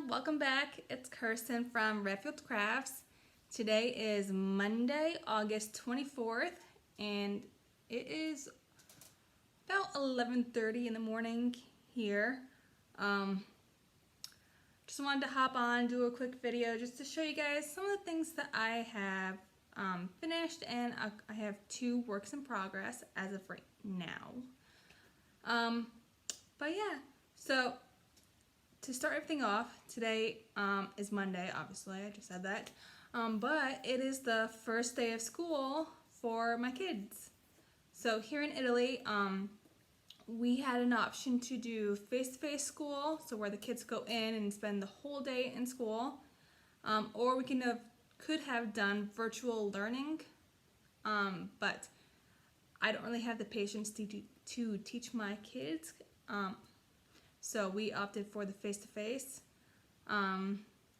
welcome back. It's Kirsten from Referral Crafts. Today is Monday, August 24th, and it is about 11:30 in the morning here. Just wanted to hop on, do a quick video just to show you guys some of the things that I have finished, and I have 2 works in progress as of right now. But yeah, so to start everything off, today is Monday, obviously, I just said that, but it is the first day of school for my kids. So here in Italy, we had an option to do face-to-face school, so where the kids go in and spend the whole day in school, or we could have done virtual learning, but I don't really have the patience to teach my kids. So we opted for the face-to-face.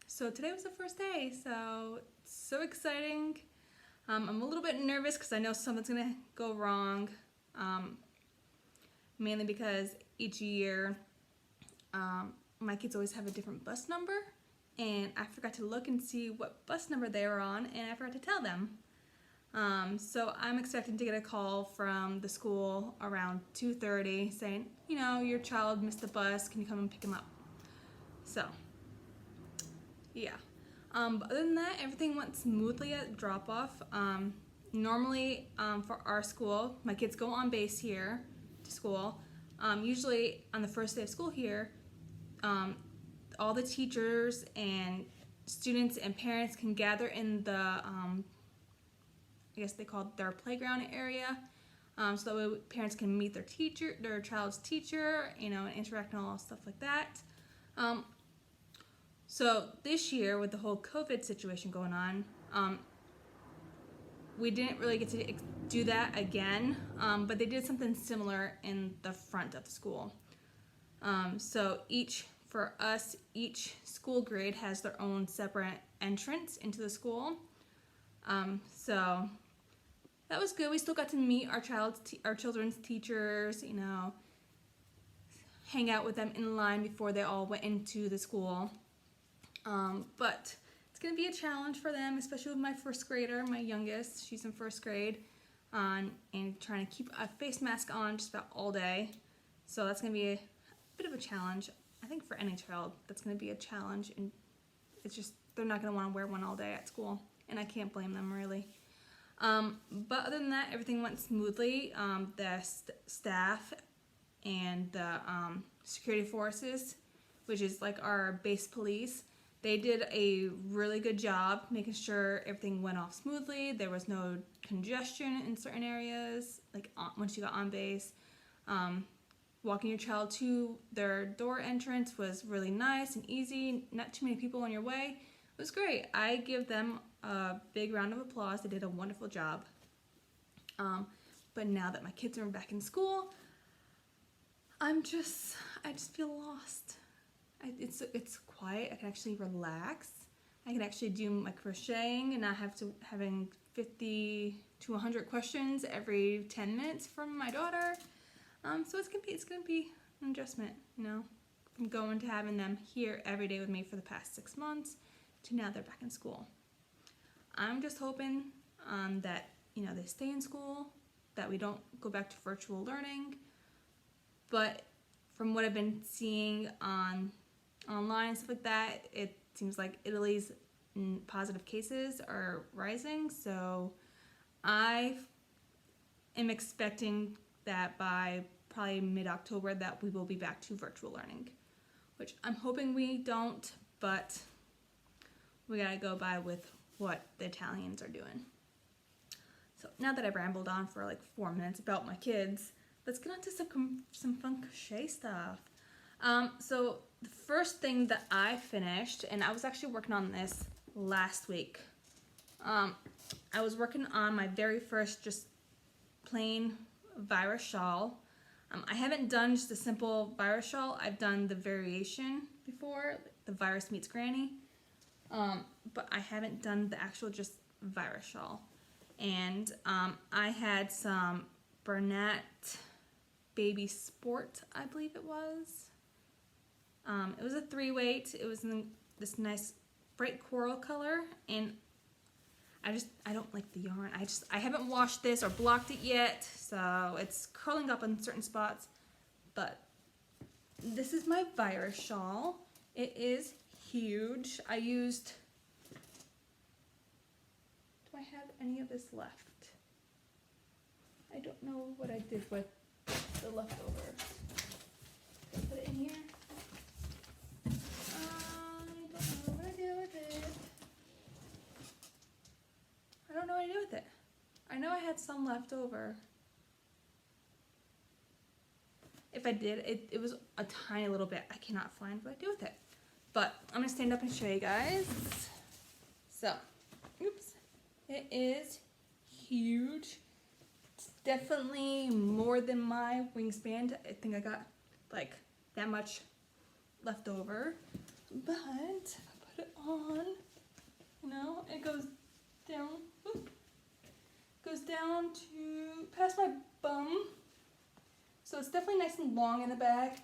So today was the first day, so it's so exciting. I'm a little bit nervous because I know something's gonna go wrong, mainly because each year my kids always have a different bus number, and I forgot to look and see what bus number they were on, and I forgot to tell them. So I'm expecting to get a call from the school around 2:30 saying, your child missed the bus, can you come and pick him up? So, yeah. But other than that, everything went smoothly at drop-off. Normally, for our school, my kids go on base here to school. Usually, on the first day of school here, all the teachers and students and parents can gather in the I guess they call it their playground area, so that way parents can meet their child's teacher, and interact and all stuff like that. So this year, with the whole COVID situation going on, we didn't really get to do that again, but they did something similar in the front of the school. So each school grade has their own separate entrance into the school. So that was good. We still got to meet our children's teachers, hang out with them in line before they all went into the school. But it's going to be a challenge for them, especially with my first grader, my youngest. She's in first grade, and trying to keep a face mask on just about all day. So that's going to be a bit of a challenge. I think for any child, that's going to be a challenge, and it's just they're not going to want to wear one all day at school, and I can't blame them really. But other than that, everything went smoothly. The staff and the security forces, which is like our base police, they did a really good job making sure everything went off smoothly. There was no congestion in certain areas, like once you got on base. Walking your child to their door entrance was really nice and easy, not too many people on your way. It was great. I give them a big round of applause. They did a wonderful job. But now that my kids are back in school, I just feel lost. It's quiet. I can actually relax. I can actually do my crocheting and not having 50 to 100 questions every 10 minutes from my daughter. So it's gonna be an adjustment, from going to having them here every day with me for the past 6 months to now they're back in school. I'm just hoping that they stay in school, that we don't go back to virtual learning. But from what I've been seeing online and stuff like that, it seems like Italy's positive cases are rising. So I am expecting that by probably mid-October that we will be back to virtual learning, which I'm hoping we don't, but we gotta go by with what the Italians are doing. So now that I've rambled on for like 4 minutes about my kids, let's get on to some fun crochet stuff. So the first thing that I finished, and I was actually working on this last week. I was working on my very first just plain virus shawl. I haven't done just a simple virus shawl. I've done the variation before, the virus meets granny. But I haven't done the actual just virus shawl. And I had some Bernat Baby Sport, I believe it was. It was a 3-weight. It was in this nice bright coral color, and I don't like the yarn. I haven't washed this or blocked it yet, so it's curling up on certain spots. But this is my virus shawl. It is huge. Do I have any of this left? I don't know what I did with the leftovers. Put it in here. I don't know what I did with it. I don't know what I did with it. I know I had some left over. If I did, it was a tiny little bit. I cannot find what I did with it. But I'm going to stand up and show you guys. So, oops. It is huge. It's definitely more than my wingspan. I think I got like that much left over. But if I put it on, you know, it goes down. Whoop, goes down to past my bum. So it's definitely nice and long in the back.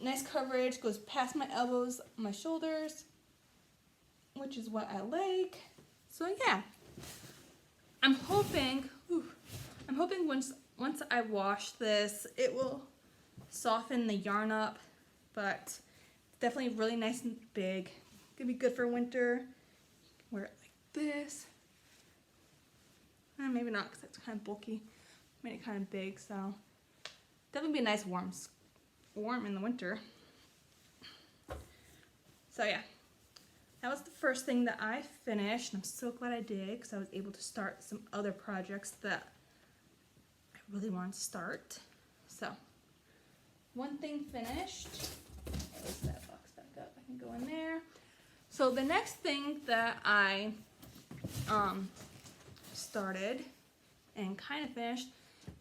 Nice coverage, goes past my elbows, my shoulders, which is what I like. So yeah, I'm hoping once I wash this, it will soften the yarn up, but it's definitely really nice and big. Gonna be good for winter. Wear it like this. Maybe not, because it's kind of bulky. Made it kind of big, so definitely be a nice warm in the winter. So yeah, that was the first thing that I finished. I'm so glad I did, because I was able to start some other projects that I really wanted to start. So one thing finished. Close that box back up. I can go in there. So the next thing that I started and kind of finished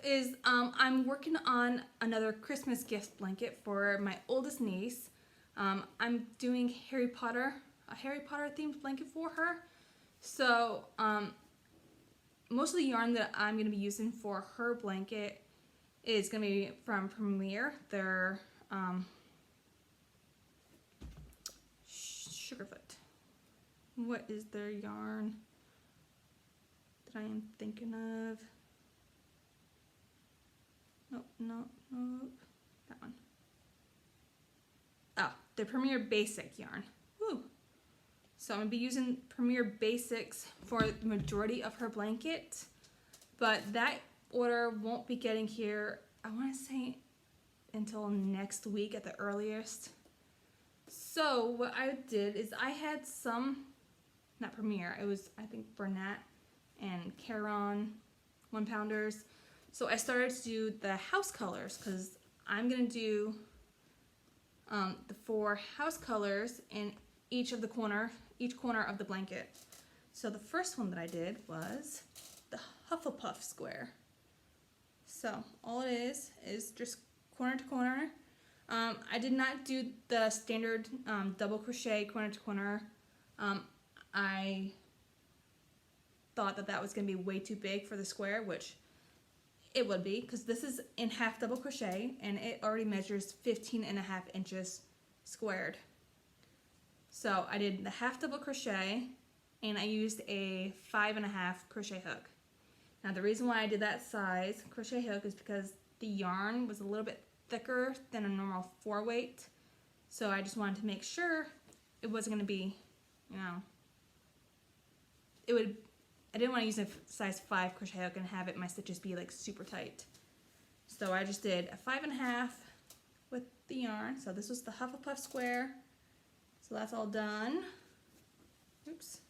is I'm working on another Christmas gift blanket for my oldest niece. I'm doing a Harry Potter themed blanket for her. So most of the yarn that I'm going to be using for her blanket is going to be from Premier, their Sugarfoot. What is their yarn that I am thinking of? Nope. That one. Oh, the Premier Basic yarn. Woo. So I'm going to be using Premier Basics for the majority of her blanket. But that order won't be getting here, I want to say, until next week at the earliest. So what I did is I had some, not Premier, it was, I think, Bernat and Caron 1-pounders. So I started to do the house colors, because I'm going to do the 4 house colors in each corner of the blanket. So the first one that I did was the Hufflepuff square. So all it is just corner to corner. I did not do the standard double crochet corner to corner. I thought that was going to be way too big for the square, which it would be, because this is in half double crochet and it already measures 15.5 inches squared. So I did the half double crochet and I used a 5.5 crochet hook. Now the reason why I did that size crochet hook is because the yarn was a little bit thicker than a normal 4-weight. So I just wanted to make sure it wasn't going to be, you know, I didn't want to use a size 5 crochet hook and have my stitches be like super tight. So I just did a 5.5 with the yarn. So this was the Hufflepuff square. So that's all done. Oops.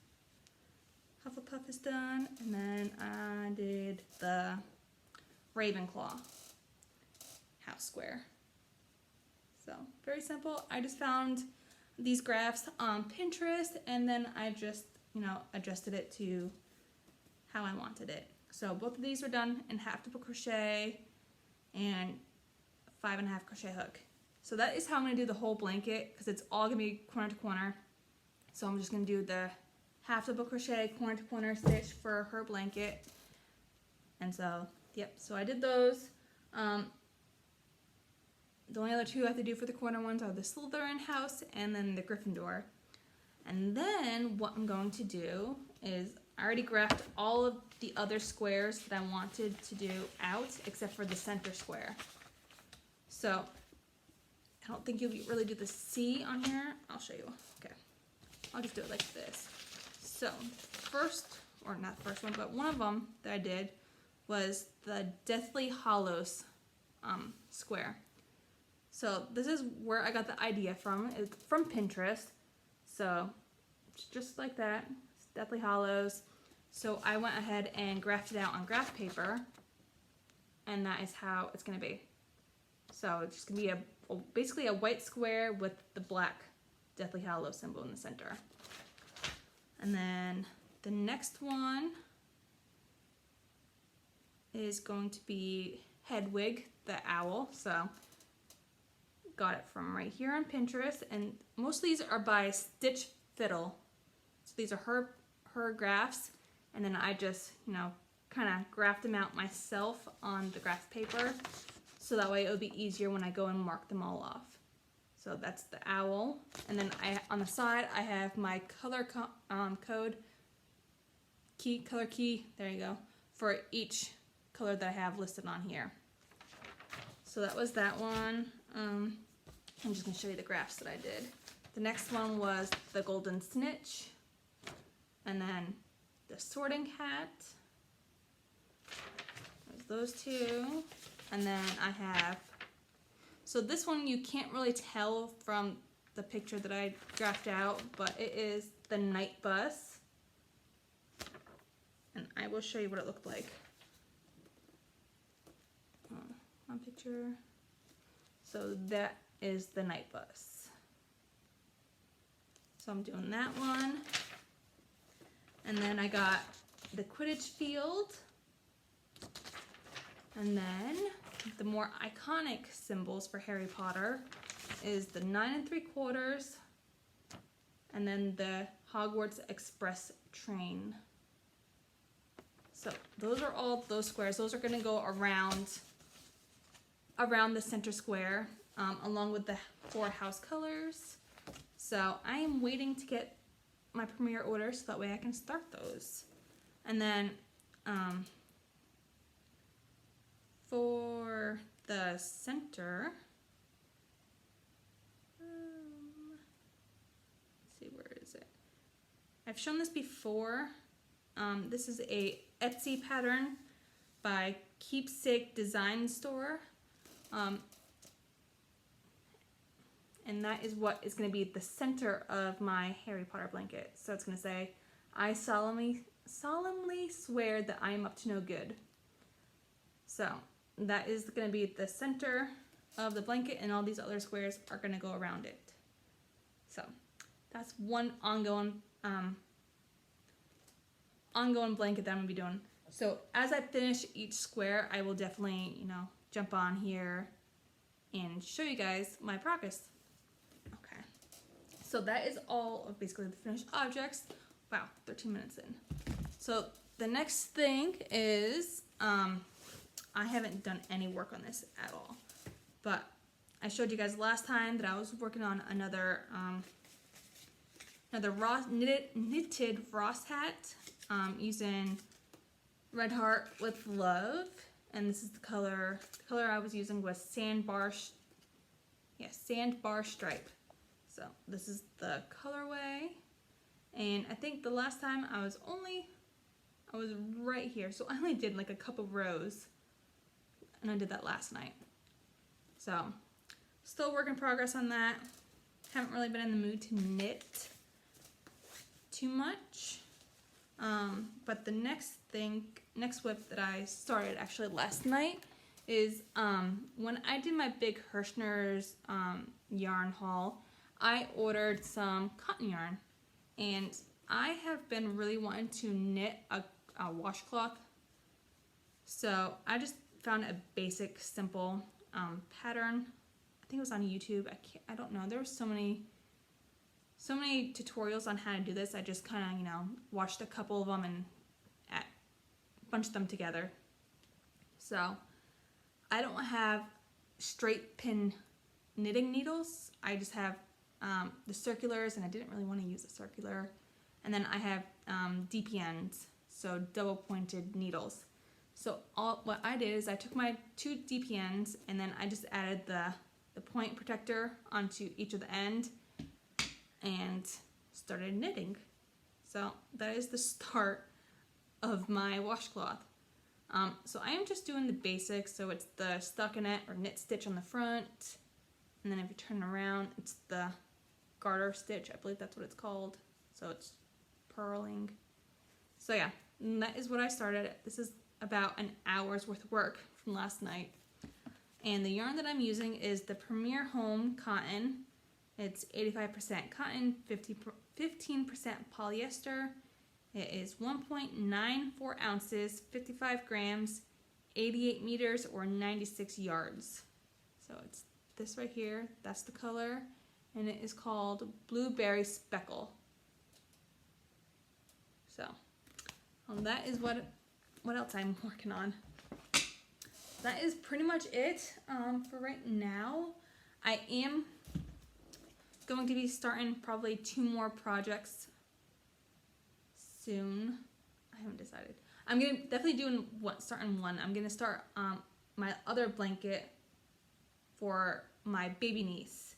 Hufflepuff is done. And then I did the Ravenclaw house square. So very simple. I just found these graphs on Pinterest and then I just, you know, adjusted it to how I wanted it. So both of these were done in half double crochet and 5.5 crochet hook. So that is how I'm going to do the whole blanket, because it's all going to be corner to corner. So I'm just going to do the half double crochet corner to corner stitch for her blanket. And so, yep, so I did those. the only other two I have to do for the corner ones are the Slytherin house and then the Gryffindor. And then what I'm going to do is, I already graphed all of the other squares that I wanted to do out, except for the center square. So, I don't think you'll really do the C on here. I'll show you. Okay. I'll just do it like this. So, first, or not the first one, but one of them that I did was the Deathly Hallows square. So, this is where I got the idea from. It's from Pinterest. So, just like that. It's Deathly Hallows. So, I went ahead and graphed it out on graph paper. And that is how it's going to be. So, it's just going to be basically a white square with the black Deathly Hallows symbol in the center. And then the next one is going to be Hedwig the Owl. So, got it from right here on Pinterest, and most of these are by Stitch Fiddle. So these are her graphs, and then I just, kind of graphed them out myself on the graph paper, so that way it would be easier when I go and mark them all off. So that's the owl, and then on the side I have my color code color key. There you go, for each color that I have listed on here. So that was that one. I'm just going to show you the graphs that I did. The next one was the golden snitch, and then the sorting hat. There's those two. And then I have, so this one you can't really tell from the picture that I graphed out, but it is the night bus. And I will show you what it looked like. One picture. So that is the night bus. So I'm doing that one. And then I got the Quidditch field. And then the more iconic symbols for Harry Potter is the 9 3/4 and then the Hogwarts Express train. So those are all those squares. Those are going to go around the center square, along with the 4 house colors. So I am waiting to get my premiere order so that way I can start those. And then for the center, let's see, where is it? I've shown this before. This is a Etsy pattern by Keepsake Design Store. And that is what is going to be at the center of my Harry Potter blanket. So it's going to say, I solemnly swear that I am up to no good. So that is going to be at the center of the blanket, and all these other squares are going to go around it. So that's one ongoing blanket that I'm going to be doing. So as I finish each square, I will definitely, jump on here and show you guys my progress. Okay. So that is all of basically the finished objects. Wow, 13 minutes in. So the next thing is, I haven't done any work on this at all, but I showed you guys last time that I was working on another knitted Ross hat, using Red Heart with Love, and this is the color. The color I was using was Sandbar Stripe. So this is the colorway, and I think the last time I was right here, so I only did like a couple rows, and I did that last night. So still work in progress on that. Haven't really been in the mood to knit too much. But the next whip that I started actually last night is when I did my big Hirschner's yarn haul, I ordered some cotton yarn, and I have been really wanting to knit a washcloth. So I just found a basic, simple pattern. I think it was on YouTube. I don't know. There were so many tutorials on how to do this. I just kind of, watched a couple of them and bunched them together. So I don't have straight pin knitting needles. I just have the circulars, and I didn't really want to use a circular. And then I have DPNs, so double pointed needles. So what I did is I took my 2 DPNs, and then I just added the point protector onto each of the end and started knitting. So that is the start of my washcloth. So I am just doing the basics. So it's the stockinette or knit stitch on the front, and then if you turn around, it's the garter stitch. I believe that's what it's called. So it's purling. So yeah, and that is what I started. This is about an hour's worth of work from last night. And the yarn that I'm using is the Premier Home Cotton. It's 85% cotton, 15% polyester. It is 1.94 ounces, 55 grams, 88 meters, or 96 yards. So it's this right here. That's the color. And it is called Blueberry Speckle. So that is what else I'm working on. That is pretty much it for right now. I am going to be starting probably 2 more projects soon. I haven't decided. I'm gonna definitely starting one. I'm gonna start my other blanket for my baby niece.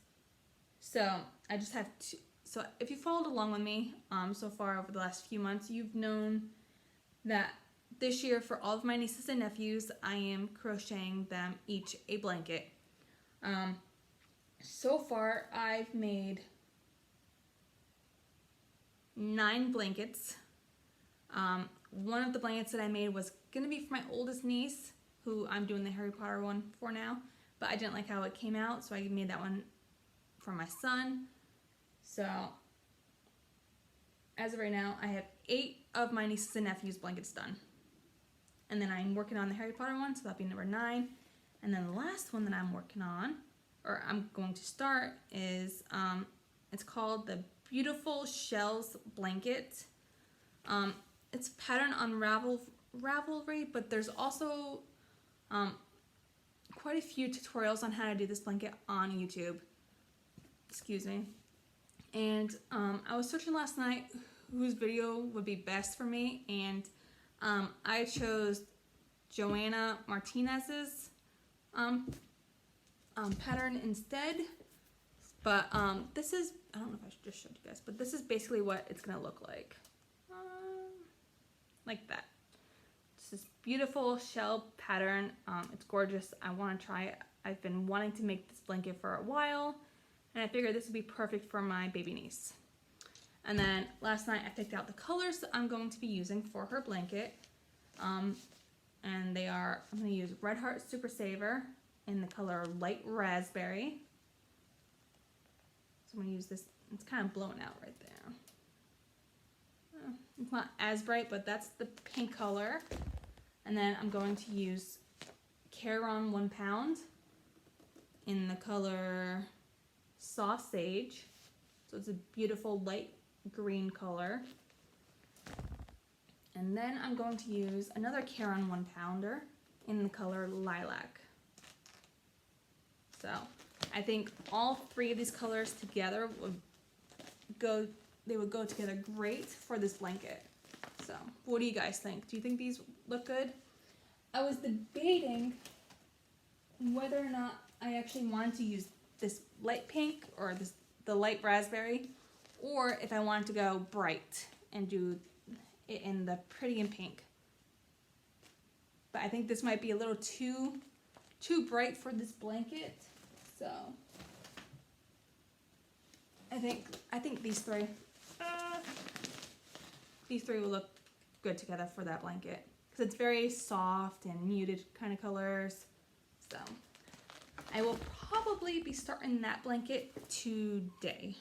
So I just have 2. So if you followed along with me so far over the last few months, you've known that this year for all of my nieces and nephews, I am crocheting them each a blanket. So far, I've made 9 blankets. One of the blankets that I made was going to be for my oldest niece, who I'm doing the Harry Potter one for now, but I didn't like how it came out, so I made that one for my son. So, as of right now, I have 8 of my nieces and nephews' blankets done. And then I'm working on the Harry Potter one, so that'll be number 9. And then the last one that I'm working on, or I'm going to start, is it's called the Beautiful Shells Blanket. It's patterned on Ravelry, but there's also quite a few tutorials on how to do this blanket on YouTube. Excuse me. And I was searching last night whose video would be best for me, and I chose Joanna Martinez's pattern instead. But this is, I don't know if I should just show you guys, but this is basically what it's going to look like. Like that. It's this beautiful shell pattern. It's gorgeous. I want to try it. I've been wanting to make this blanket for a while, and I figured this would be perfect for my baby niece. And then last night I picked out the colors that I'm going to be using for her blanket. And they are, I'm going to use Red Heart Super Saver in the color Light Raspberry. So I'm going to use this, it's kind of blown out right there. It's not as bright, but that's the pink color. And then I'm going to use Caron 1 pound in the color Sausage. So it's a beautiful light green color. And then I'm going to use another Caron 1 pounder in the color Lilac. So I think all 3 of these colors together would go together great for this blanket. So what do you guys think? Do you think these look good? I was debating whether or not I actually wanted to use this light pink or the light raspberry, or if I wanted to go bright and do it in the pretty in pink. But I think this might be a little too bright for this blanket. So I think these 3 will look good together for that blanket, because it's very soft and muted kind of colors. So I will probably be starting that blanket today,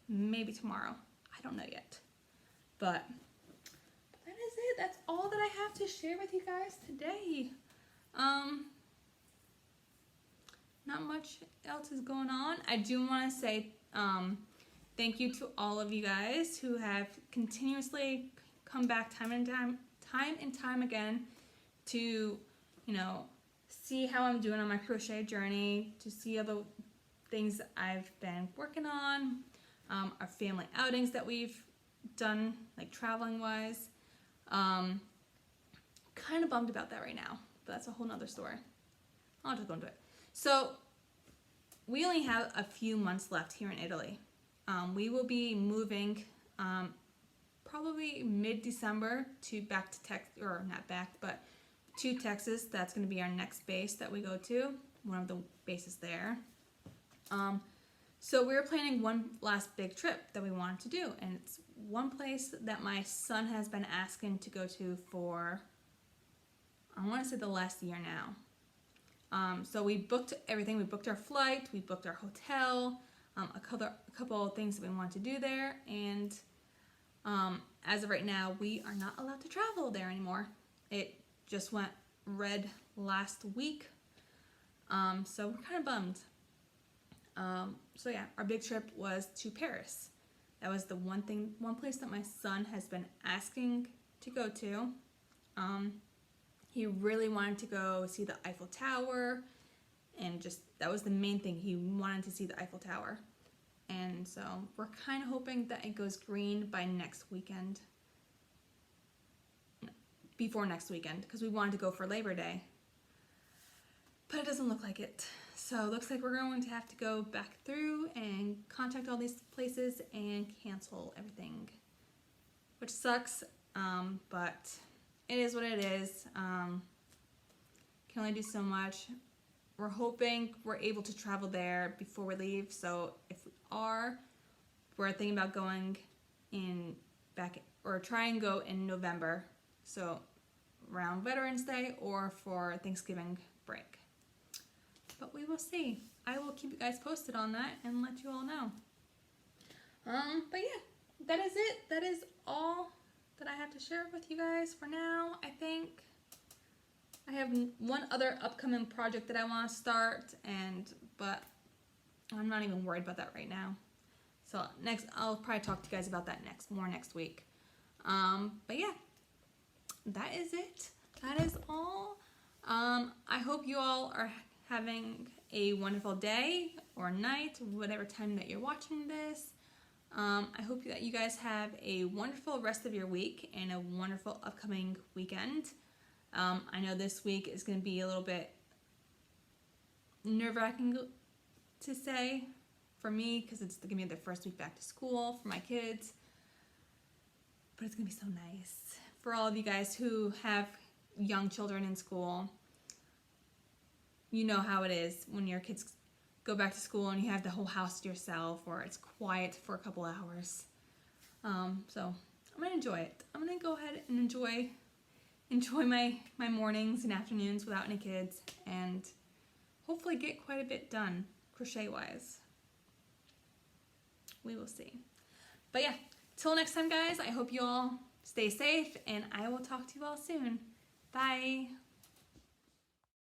maybe tomorrow. I don't know yet, but that is it. That's all that I have to share with you guys today. Not much else is going on. I do want to say thank you to all of you guys who have continuously come back time and time again to, see how I'm doing on my crochet journey, to see other things I've been working on, our family outings that we've done, like traveling wise. Kind of bummed about that right now, but that's a whole nother story. I'll just go into it. So we only have a few months left here in Italy. We will be moving probably mid-December to to Texas. That's going to be our next base that we go to, one of the bases there. So we're planning one last big trip that we wanted to do, and it's one place that my son has been asking to go to for, I want to say, the last year now. So we booked everything. We booked our flight, we booked our hotel, a couple of things that we want to do there, and as of right now, we are not allowed to travel there anymore. It just went red last week, so we're kind of bummed. So yeah, our big trip was to Paris. That was the one place that my son has been asking to go to. He really wanted to go see the Eiffel Tower, and that was the main thing. He wanted to see the Eiffel Tower. And so we're kind of hoping that it goes green by next weekend. Before next weekend, because we wanted to go for Labor Day. But it doesn't look like it. So it looks like we're going to have to go back through and contact all these places and cancel everything. Which sucks, but it is what it is. Can only do so much. We're hoping we're able to travel there before we leave. So if we are, we're thinking about going try and go in November. So around Veterans Day or for Thanksgiving break. But we will see. I will keep you guys posted on that and let you all know. But yeah, that is it. That is all that I have to share with you guys for now. I think I have one other upcoming project that I want to start, but I'm not even worried about that right now. So I'll probably talk to you guys about that next week. But yeah, that is it. That is all. I hope you all are having a wonderful day or night, whatever time that you're watching this. I hope that you guys have a wonderful rest of your week and a wonderful upcoming weekend. I know this week is going to be a little bit nerve-wracking to say for me, because it's going to be the first week back to school for my kids. But it's going to be so nice for all of you guys who have young children in school. You know how it is when your kids go back to school and you have the whole house to yourself, or it's quiet for a couple hours. So I'm going to enjoy it. I'm going to go ahead and enjoy my mornings and afternoons without any kids, and hopefully get quite a bit done crochet-wise. We will see. But yeah, till next time, guys, I hope you all stay safe, and I will talk to you all soon. Bye.